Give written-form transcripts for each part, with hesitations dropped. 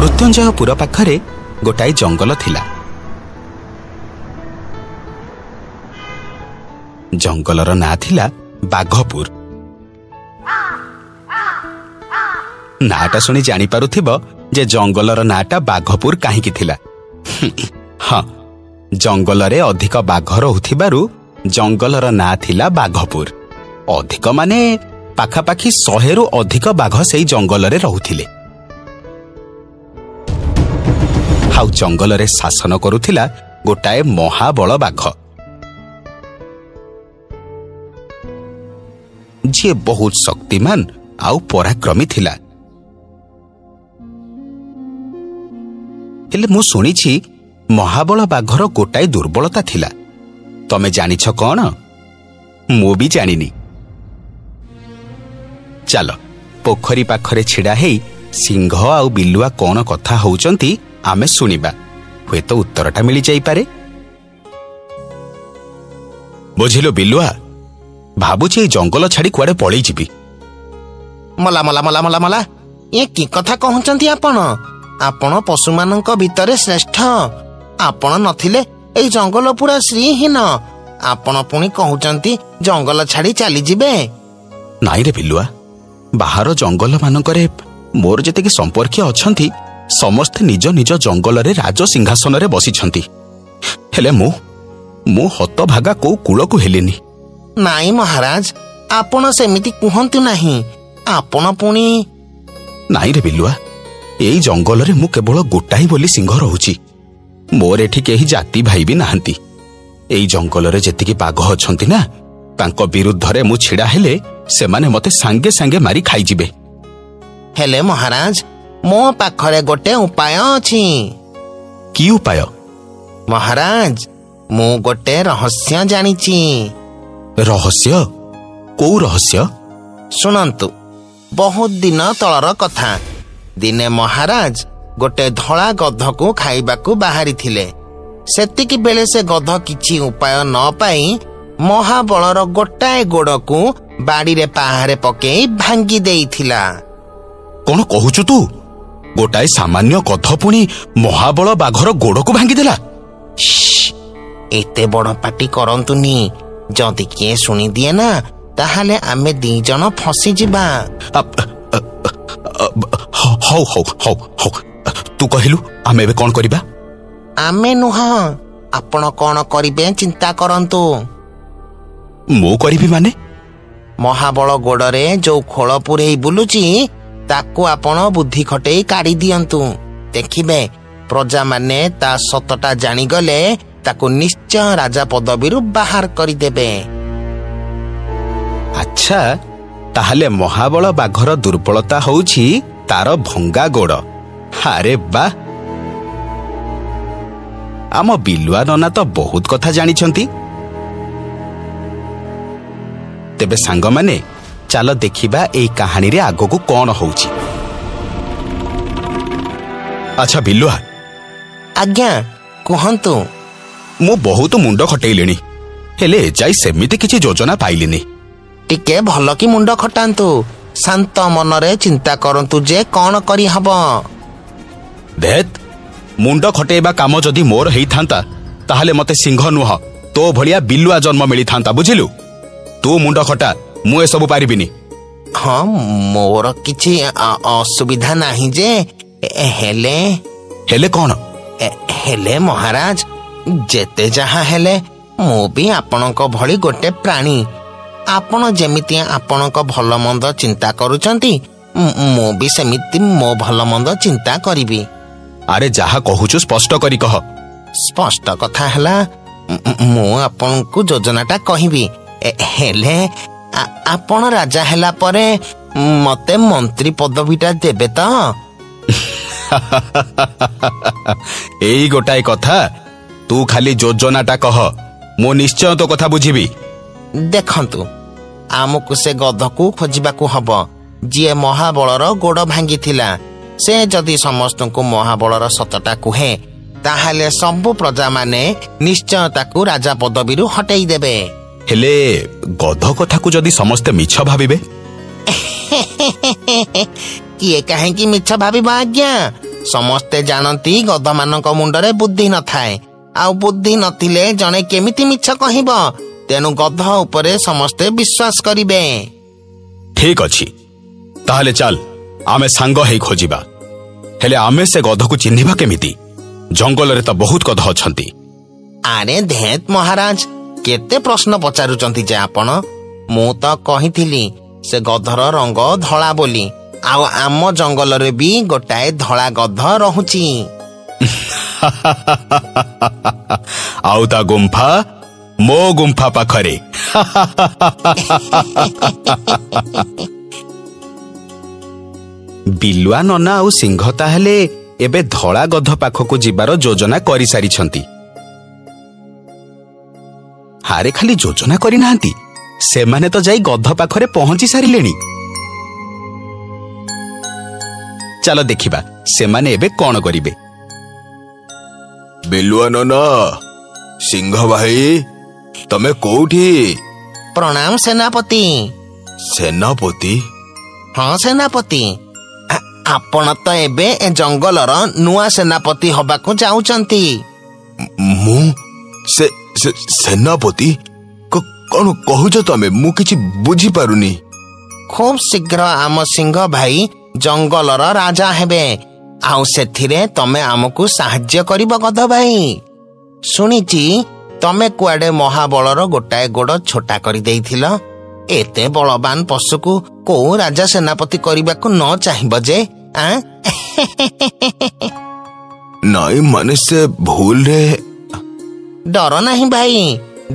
ମୃତ୍ୟୁଞ୍ଜୟପୁର ପାଖରେ ଗୋଟାଏ ଜଙ୍ଗଲ ଥିଲା। ଜଙ୍ଗଲର ନାଁ ଥିଲା ବାଘପୁର। ନାଁଟା ଶୁଣି ଜାଣିପାରୁଥିବ ଯେ ଜଙ୍ଗଲର ନାଁଟା ବାଘପୁର କାହିଁକି ଥିଲା। ହଁ, ଜଙ୍ଗଲରେ ଅଧିକ ବାଘ ରହୁଥିବାରୁ ଜଙ୍ଗଲର ନାଁ ଥିଲା ବାଘପୁର। ଅଧିକ ମାନେ ପାଖାପାଖି 100ରୁ ଅଧିକ ବାଘ ସେଇ ଜଙ୍ଗଲରେ ରହୁଥିଲେ। ଆଉ ଜଙ୍ଗଲରେ ଶାସନ କରୁଥିଲା ଗୋଟାଏ ମହାବଳ ବାଘ, ଯିଏ ବହୁତ ଶକ୍ତିମାନ ଆଉ ପରାକ୍ରମୀ ଥିଲା। ହେଲେ ମୁଁ ଶୁଣିଛି ମହାବଳ ବାଘର ଗୋଟାଏ ଦୁର୍ବଳତା ଥିଲା। ତମେ ଜାଣିଛ କଣ? ମୁଁ ବି ଜାଣିନି। ଚାଲ ପୋଖରୀ ପାଖରେ ଛିଡ଼ା ହେଇ ସିଂହ ଆଉ ବିଲୁଆ କଣ କଥା ହଉଛନ୍ତି ଆମେ ଶୁଣିବା। ହୁଏତ ଉତ୍ତରଟା ମିଳିଯାଇପାରେ। ବୁଝିଲୁ ବିଲୁଆ, ଭାବୁଛି ଏଇ ଜଙ୍ଗଲ ଛାଡ଼ି କୁଆଡ଼େ ପଳେଇଯିବି। ମଲା ମଲା ମଲା ମଲା ମଲା, ଏ କି କଥା କହୁଛନ୍ତି ଆପଣ? ଆପଣ ପଶୁମାନଙ୍କ ଭିତରେ ଶ୍ରେଷ୍ଠ। ଆପଣ ନଥିଲେ ଏଇ ଜଙ୍ଗଲ ପୁରା ଶ୍ରୀହୀନ। ଆପଣ ପୁଣି କହୁଛନ୍ତି ଜଙ୍ଗଲ ଛାଡ଼ି ଚାଲିଯିବେ? ନାଇଁରେ ବିଲୁଆ, ବାହାର ଜଙ୍ଗଲ ମାନଙ୍କରେ ମୋର ଯେତିକି ସମ୍ପର୍କୀୟ ଅଛନ୍ତି ସମସ୍ତେ ନିଜ ନିଜ ଜଙ୍ଗଲରେ ରାଜ ସିଂହାସନରେ ବସିଛନ୍ତି। ହେଲେ ମୁଁ ହତଭାଗା କୋଉ କୂଳକୁ ହେଲିନି। ନାଇଁ ମହାରାଜ, ଆପଣ ସେମିତି କୁହନ୍ତୁ ନାହିଁ। ଆପଣ ପୁଣି ନାଇଁରେ ବିଲୁଆ, ଏଇ ଜଙ୍ଗଲରେ ମୁଁ କେବଳ ଗୋଟାଏ ବୋଲି ସିଂହ ରହୁଛି। ମୋର ଏଠି କେହି ଜାତି ଭାଇ ବି ନାହାନ୍ତି। ଏଇ ଜଙ୍ଗଲରେ ଯେତିକି ବାଘ ଅଛନ୍ତି ନା, ତାଙ୍କ ବିରୁଦ୍ଧରେ ମୁଁ ଛିଡ଼ା ହେଲେ ସେମାନେ ମତେ ସାଙ୍ଗେ ସାଙ୍ଗେ ମାରି ଖାଇଯିବେ। ହେଲେ ମହାରାଜ, ମୋ ପାଖରେ ଗୋଟେ ଉପାୟ ଅଛି। କି ଉପାୟ? ମହାରାଜ, ମୁଁ ଗୋଟେ ରହସ୍ୟ ଜାଣିଛି। ରହସ୍ୟ? କୋଉ ରହସ୍ୟ? ଶୁଣନ୍ତୁ, ବହୁତ ଦିନ ତଳର କଥା। ଦିନେ ମହାରାଜ ଗୋଟେ ଧଳା ଗଧକୁ ଖାଇବାକୁ ବାହାରିଥିଲେ। ସେତିକି ବେଳେ ସେ ଗଧ କିଛି ଉପାୟ ନ ପାଇ ମହାବଳର ଗୋଟାଏ ଗୋଡକୁ ବାଡ଼ିରେ ପାହାରେ ପକେଇ ଭାଙ୍ଗି ଦେଇଥିଲା। କଣ କହୁଛୁ ତୁ? ଗୋଟାଏ ସାମାନ୍ୟ ଗଧ ପୁଣି ମହାବଳ ବାଘର ଗୋଡକୁ ଭାଙ୍ଗିଦେଲା? ଏତେ ବଡ ପାଟି କରନ୍ତୁନି। ଯଦି କିଏ ଶୁଣିଦିଏ ନା, ତାହେଲେ ଆମେ 2 ଜଣ ଫସିଯିବା। ହଉ ହଉ ହଉ ହଉ, ତୁ କହିଲୁ ଆମେ ଏବେ କଣ କରିବା? ଆମେ ନୁହଁ, ଆପଣ କଣ କରିବେ ଚିନ୍ତା କରନ୍ତୁ। ମୁଁ କରିବି ମାନେ? ମହାବଳ ଗୋଡରେ ଯୋଉ ଖୋଳ ପୁରେଇ ବୁଲୁଛି ତାକୁ ଆପଣ ବୁଦ୍ଧି ଖଟେଇ କାଢି ଦିଅନ୍ତୁ। ଦେଖିବେ, ପ୍ରଜାମାନେ ତା ସତଟା ଜାଣିଗଲେ ତାକୁ ନିଶ୍ଚୟ ରାଜା ପଦବୀରୁ ବାହାର କରିଦେବେ। ଆଚ୍ଛା, ତାହେଲେ ମହାବଳ ବାଘର ଦୁର୍ବଳତା ହଉଛି ତାର ଭଙ୍ଗା ଗୋଡ। ଆରେ ବା, ଆମ ବିଲୁଆ ନନା ତ ବହୁତ କଥା ଜାଣିଛନ୍ତି। ତେବେ ସାଙ୍ଗମାନେ, ଚାଲ ଦେଖିବା ଏଇ କାହାଣୀରେ ଆଗକୁ କଣ ହଉଛି। ଆଚ୍ଛା ବିଲୁଆ। ଆଜ୍ଞା, କୁହନ୍ତୁ। ମୁଁ ବହୁତ ମୁଣ୍ଡ ଖଟେଇଲିଣି, ହେଲେ ଏଯାଇ ସେମିତି କିଛି ଯୋଜନା ପାଇଲିନି। ଟିକେ ଭଲ କି ମୁଣ୍ଡ ଖଟାନ୍ତୁ। ଶାନ୍ତ ମନରେ ଚିନ୍ତା କରନ୍ତୁ ଯେ କଣ କରିହବ। ଦେତ, ମୁଣ୍ଡ ଖଟେଇବା କାମ ଯଦି ମୋର ହେଇଥାନ୍ତା ତାହେଲେ ମତେ ସିଂହ ନୁହଁ, ତୋ ଭଳିଆ ବିଲୁଆ ଜନ୍ମ ମିଳିଥାନ୍ତା। ବୁଝିଲୁ? ତୁ ମୁଣ୍ଡ ଖଟା, ମୁଁ ଏସବୁ ପାରିବିନି। ହଁ, ମୋର କିଛି ଅସୁବିଧା ନାହିଁ ଯେ, ହେଲେ ହେଲେ କଣ? ହେଲେ ମହାରାଜ, ଯେତେ ଯାହା ହେଲେ ମୁଁ ବି ଆପଣଙ୍କ ଭଳି ଗୋଟେ ପ୍ରାଣୀ। ଆପଣ ଯେମିତି ଆପଣଙ୍କ ଭଲ ମନ୍ଦ ଚିନ୍ତା କରୁଛନ୍ତି, ମୁଁ ବି ସେମିତି ମୋ ଭଲ ମନ୍ଦ ଚିନ୍ତା କରିବି। ଆରେ ଯାହା କହୁଛୁ ସ୍ପଷ୍ଟ କରି କହ। ସ୍ପଷ୍ଟ କଥା ହେଲା, ମୁଁ ଆପଣଙ୍କୁ ଯୋଜନାଟା କହିବି। ହେଲେ ଆପଣ ରାଜା ହେଲା ପରେ ମତେ ମନ୍ତ୍ରୀ ପଦବୀଟା ଦେବେ ତ? ଏଇ ଗୋଟାଏ କଥା? ତୁ ଖାଲି ଯୋଜନାଟା କହ, ମୁଁ ନିଶ୍ଚୟ ତୋ କଥା ବୁଝିବି। ଦେଖନ୍ତୁ, ଆମକୁ ସେ ଗଧକୁ ଖୋଜିବାକୁ ହବ ଯିଏ ମହାବଳର ଗୋଡ ଭାଙ୍ଗିଥିଲା। ସେ ଯଦି ସମସ୍ତଙ୍କୁ ମହାବଳର ସତଟା କୁହେ, ତାହେଲେ ସବୁ ପ୍ରଜାମାନେ ନିଶ୍ଚୟ ତାକୁ ରାଜା ପଦବୀରୁ ହଟେଇ ଦେବେ। ହେଲେ ଗଧ କଥାକୁ ଯଦି ସମସ୍ତେ ମିଛ ଭାବିବେ? କିଏ କାହିଁକି ମିଛ ଭାବିବ ଆଜ୍ଞା? ସମସ୍ତେ ଜାଣନ୍ତି ଗଧମାନଙ୍କ ମୁଣ୍ଡରେ ବୁଦ୍ଧି ନଥାଏ, ଆଉ ବୁଦ୍ଧି ନଥିଲେ ଜଣେ କେମିତି ମିଛ କହିବ? ତେଣୁ ଗଧ ଉପରେ ସମସ୍ତେ ବିଶ୍ୱାସ କରିବେ। ଠିକ ଅଛି, ତାହେଲେ ଚାଲ ଆମେ ସାଙ୍ଗ ହେଇ ଖୋଜିବା। ହେଲେ ଆମେ ସେ ଗଧକୁ ଚିହ୍ନିବା କେମିତି? ଜଙ୍ଗଲରେ ତ ବହୁତ ଗଧ ଅଛନ୍ତି। ଆରେ ଧେତ୍ ମହାରାଜ, କେତେ ପ୍ରଶ୍ନ ପଚାରୁଛନ୍ତି ଯେ ଆପଣ? ମୁଁ ତ କହିଥିଲି ସେ ଗଧର ରଙ୍ଗ ଧଳା ବୋଲି, ଆଉ ଆମ ଜଙ୍ଗଲରେ ବି ଗୋଟାଏ ଧଳା ଗଧ ରହୁଛି। ଆଉ ତା ଗୁମ୍ଫା ମୋ ଗୁମ୍ଫା ପାଖରେ। ବିଲୁଆ ନନା ଆଉ ସିଂହ ତାହେଲେ ଏବେ ଧଳା ଗଧ ପାଖକୁ ଯିବାର ଯୋଜନା କରିସାରିଛନ୍ତି। ହାରେ ଖାଲି ଯୋଜନା କରିନାହାନ୍ତି, ସେମାନେ ତ ଯାଇ ଗଧ ପାଖରେ ପହଞ୍ଚି ସାରିଲେଣି। ଚାଲ ଦେଖିବା ସେମାନେ ଏବେ କଣ କରିବେ। ବିଲୁଆ ନନା, ସିଂହ ଭାଇ, ତମେ କୋଉଠି? ପ୍ରଣାମ ସେନାପତି। ସେନାପତି? ହଁ ସେନାପତି, ଆପଣ ତ ଏବେ ଏ ଜଙ୍ଗଲର ନୂଆ ସେନାପତି ହବାକୁ ଯାଉଛନ୍ତି। ମୁଁ ସେନାପତି? କଣ କହୁଛ ତମେ? ମୁଁ କିଛି ବୁଝିପାରୁନି। ଖୁବ୍ ଶୀଘ୍ର ଆମ ସିଂହ ଭାଇ ଜଙ୍ଗଲର ରାଜା ହେବେ, ଆଉ ସେଥିରେ ତମେ ଆମକୁ ସାହାଯ୍ୟ କରିବ ଗଧ ଭାଇ। ଶୁଣିଛି ତମେ କୁଆଡେ ମହାବଳର ଗୋଟାଏ ଗୋଡ ଛୋଟା କରିଦେଇଥିଲ। ଏତେ ବଳବାନ ପଶୁକୁ କୋଉ ରାଜା ସେନାପତି କରିବାକୁ ନ ଚାହିଁବ ଯେ? ନାଇଁ ମାନେ ସେ ଭୁଲରେ। ଡର ନାହିଁ ଭାଇ,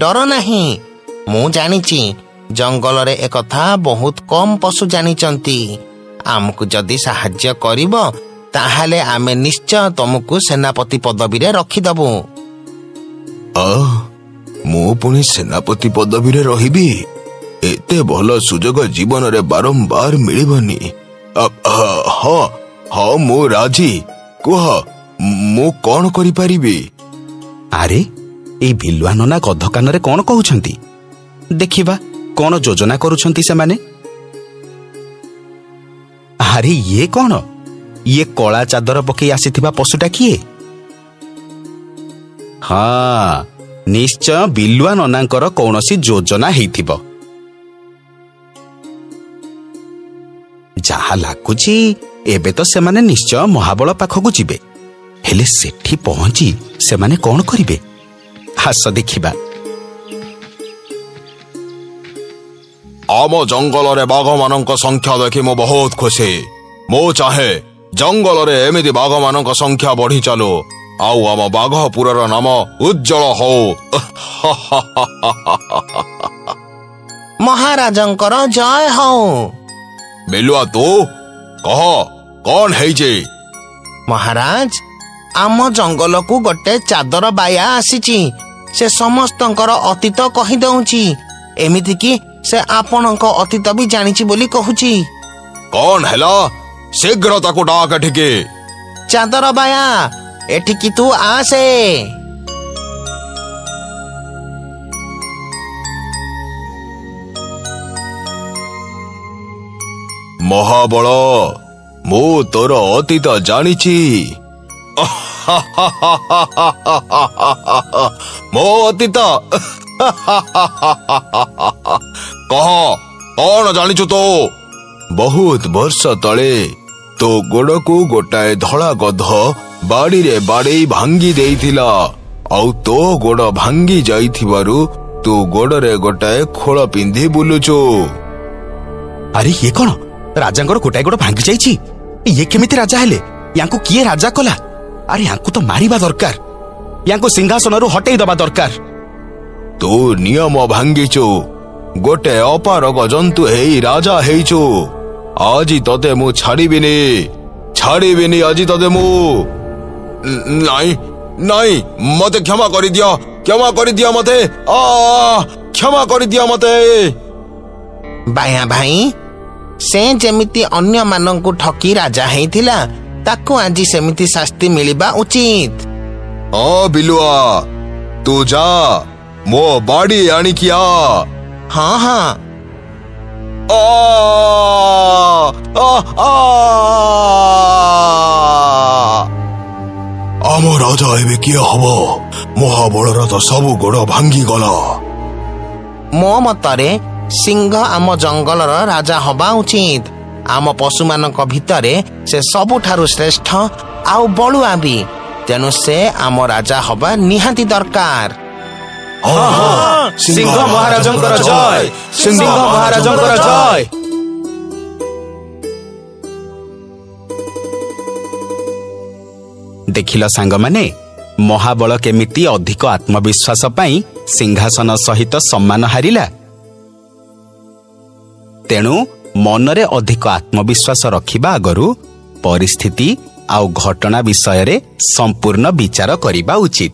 ଡର ନାହିଁ। ମୁଁ ଜାଣିଛି ଜଙ୍ଗଲରେ ଏକଥା ବହୁତ କମ ପଶୁ ଜାଣିଛନ୍ତି। ଆମକୁ ଯଦି ସାହାଯ୍ୟ କରିବ ତାହେଲେ ଆମେ ନିଶ୍ଚୟ ତମକୁ ସେନାପତି ପଦବୀରେ ରଖିଦବୁ। ମୁଁ ପୁଣି ସେନାପତି ପଦବୀରେ ରହିବି? ଏତେ ଭଲ ସୁଯୋଗ ଜୀବନରେ ବାରମ୍ବାର ମିଳିବନି। ହଁ ମୁଁ ରାଜି, କୁହ ମୁଁ କଣ କରିପାରିବି? ଆରେ ଏଇ ବିଲୁଆ ନନା ଗଧ କାନରେ କଣ କହୁଛନ୍ତି? ଦେଖିବା କଣ ଯୋଜନା କରୁଛନ୍ତି ସେମାନେ। ଆରେ ଇଏ କଣ? ଇଏ କଳା ଚାଦର ପକେଇ ଆସିଥିବା ପଶୁଟା କିଏ? ହଁ, ନିଶ୍ଚୟ ବିଲୁଆ ନନାଙ୍କର କୌଣସି ଯୋଜନା ହେଇଥିବ। ଯାହା ଲାଗୁଛି ଏବେ ତ ସେମାନେ ନିଶ୍ଚୟ ମହାବଳ ପାଖକୁ ଯିବେ। ହେଲେ ସେଠି ପହଞ୍ଚି ସେମାନେ କଣ କରିବେ? ଆସ ଦେଖିବା। ଆମ ଜଙ୍ଗଲରେ ବାଘମାନଙ୍କ ସଂଖ୍ୟା ଦେଖି ମୁଁ ବହୁତ ଖୁସି। ମୁଁ ଚାହେଁ ଜଙ୍ଗଲରେ ଏମିତି ବାଘମାନଙ୍କ ସଂଖ୍ୟା ବଢି ଚାଲୁ, ଆଉ ଆମ ବାଘପୁରର ନାମ ଉଜ୍ଜଳ ହଉ। ମହାରାଜଙ୍କର ଜୟ ହଉ। ବିଲୁଆ ତୁ କହ, କଣ ହେଇଛି? ମହାରାଜ, ଆମ ଜଙ୍ଗଲକୁ ଗୋଟେ ଚାଦର ବାୟା ଆସିଛି। ସେ ସମସ୍ତଙ୍କର ଅତୀତ କହିଦଉଛି, ଏମିତିକି ସେ ଆପଣଙ୍କ ଅତୀତ ବି ଜାଣିଛି ବୋଲି କହୁଛି। କଣ ହେଲା? ଶୀଘ୍ର ତାକୁ ଡାକ ଏଠିକି। ଚାଦର ବାୟା, ଏଠିକି ତୁ ଆସେ। ମହାବଳ, ମୁଁ ତୋର ଅତୀତ ଜାଣିଛି। ମୋ ଅତୀତ? କହ, କଣ ଜାଣିଛୁ ତୁ? ବହୁତ ବର୍ଷ ତଳେ ତୋ ଗୋଡକୁ ଗୋଟାଏ ଧଳା ଗଧ ବାଡିରେ ବାଡେଇ ଭାଙ୍ଗି ଦେଇଥିଲା, ଆଉ ତୋ ଗୋଡ ଭାଙ୍ଗି ଯାଇଥିବାରୁ ତୁ ଗୋଡରେ ଗୋଟାଏ ଖୋଳ ପିନ୍ଧି ବୁଲୁଛୁ। ଆରେ ଇଏ କଣ? ରାଜାଙ୍କର ଗୋଟାଏ ଗୋଡ ଭାଙ୍ଗି ଯାଇଛି। ଇଏ କେମିତି ରାଜା ହେଲେ? ୟାଙ୍କୁ କିଏ ରାଜା କଲା? ଆରେ ୟାଙ୍କୁ ତ ମାରିବା ଦରକାର, ୟାଙ୍କୁ ସିଂହାସନରୁ ହଟେଇ ଦବା ଦରକାର। ତୁ ନିୟମ ଭାଙ୍ଗିଛୁ, ଗୋଟେ ଅପାରଗ ଜନ୍ତୁ ହେଇ ରାଜା ହେଇଛୁ। ଆଜି ତତେ ମୁଁ ଛାଡ଼ିବିନି ଆଜି ତତେ ମୁଁ। ନାଇଁ ନାଇଁ, ମତେ କ୍ଷମା କରିଦିଅ ମତେ, କ୍ଷମା କରିଦିଅ ମତେ। ବାୟା ଭାଇ, ସେ ଯେମିତି ଅନ୍ୟମାନଙ୍କୁ ଠକି ରାଜା ହେଇଥିଲା, ତାକୁ ଆଜି ସେମିତି ଶାସ୍ତି ମିଳିବା ଉଚିତ। ବିଲୁଆ, ତୁ ଯା, ମୋ ବାଡି ଆଣିକି ଆ। ହଁ ହଁ। ଆମ ରାଜା ଏବେ କିଏ ହବ? ମହାବଳର ତ ସବୁ ଗୋଡ଼ ଭାଙ୍ଗିଗଲା। ମୋ ମତରେ ସିଂହ ଆମ ଜଙ୍ଗଲର ରାଜା ହବା ଉଚିତ। ଆମ ପଶୁମାନଙ୍କ ଭିତରେ ସେ ସବୁଠାରୁ ଶ୍ରେଷ୍ଠ ଆଉ ବଳୁଆ ବି। ତେଣୁ ସେ ଆମ ରାଜା ହବା ନିହାତି ଦରକାର। ସିଂହ ମହାରାଜଙ୍କର ଜୟ, ସିଂହ ମହାରାଜଙ୍କର ଜୟ। ଦେଖିଲ ସାଙ୍ଗମାନେ, ମହାବଳ କେମିତି ଅଧିକ ଆତ୍ମବିଶ୍ୱାସ ପାଇଁ ସିଂହାସନ ସହିତ ସମ୍ମାନ ହାରିଲା। ତେଣୁ ମନରେ ଅଧିକ ଆତ୍ମବିଶ୍ୱାସ ରଖିବା ଆଗରୁ ପରିସ୍ଥିତି ଆଉ ଘଟଣା ବିଷୟରେ ସମ୍ପୂର୍ଣ୍ଣ ବିଚାର କରିବା ଉଚିତ।